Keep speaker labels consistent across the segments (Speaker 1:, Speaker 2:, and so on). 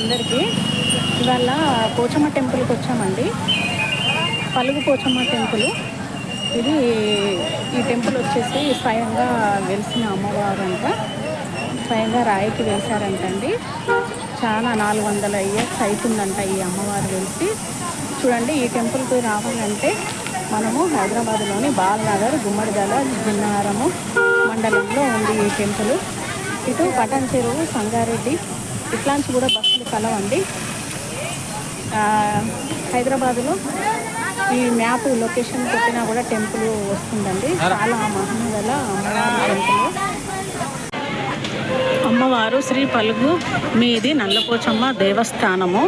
Speaker 1: అందరికీ. ఇవాళ పోచమ్మ టెంపుల్కి వచ్చామండి. పలుగు పోచమ్మ టెంపుల్ ఇది. ఈ టెంపుల్ వచ్చేసి స్వయంగా వెలిసిన అమ్మవారు అంట. స్వయంగా రాయికి వెలిసారంటండి. చాలా 400 ఇయర్స్ అవుతుందంట ఈ అమ్మవారు వెలిసి. చూడండి, ఈ టెంపుల్కి రావాలంటే మనము హైదరాబాద్లోని బాల్నగర్ గుమ్మడిదల జిన్నారము మండలంలో ఉంది ఈ టెంపుల్. ఇటు పటాన్ చెరువు, సంగారెడ్డి ఇట్లాంటి కూడా బస్సులు కలవండి. హైదరాబాదులో ఈ మ్యాప్ లొకేషన్ పెట్టినా కూడా టెంపుల్ వస్తుందండి. చాలా మహిమగల అమ్మవారి టెంపుల్. అమ్మవారు శ్రీ పలుగు మీది నల్లపోచమ్మ దేవస్థానము.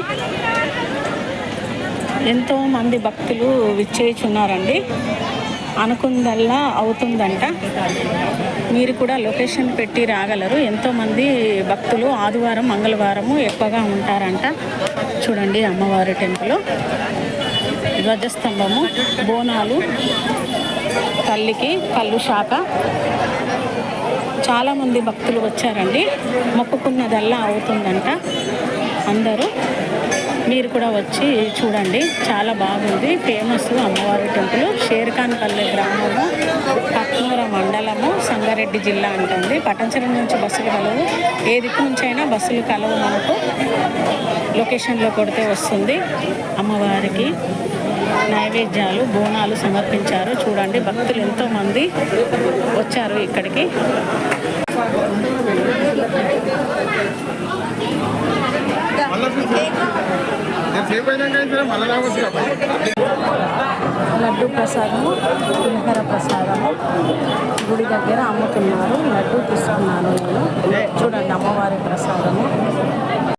Speaker 1: ఎంతోమంది భక్తులు విచ్చేయుచున్నారండి. అనుకుందల్లా అవుతుందంట. మీరు కూడా లొకేషన్ పెట్టి రాగలరు. ఎంతోమంది భక్తులు ఆదివారం, మంగళవారము ఎక్కువగా ఉంటారంట. చూడండి అమ్మవారి టెంపుల్. ధ్వజస్తంభము, బోనాలు, తల్లికి కళ్ళు శాఖ. చాలామంది భక్తులు వచ్చారండి. మొక్కుకున్నదల్లా అవుతుందంట. అందరూ మీరు కూడా వచ్చి చూడండి. చాలా బాగుంది. ఫేమస్ అమ్మవారి టెంపుల్. షేర్ఖాన్పల్లె గ్రామము, పట్నూర మండలము, సంగారెడ్డి జిల్లా అంటుంది. పటాన్చెరు నుంచి బస్సులు కలవు. ఏ దిక్కు నుంచి అయినా బస్సులు కలవు. మనకు లొకేషన్లో కొడితే వస్తుంది. అమ్మవారికి నైవేద్యాలు, బోనాలు సమర్పించారు. చూడండి, భక్తులు ఎంతోమంది వచ్చారు ఇక్కడికి. లడ్డు ప్రసాదము, పులిహోర ప్రసాదము గుడి దగ్గర అమ్ముతున్నారు. లడ్డు తీసుకున్నాను నేను. చూడండి అమ్మవారి ప్రసాదము.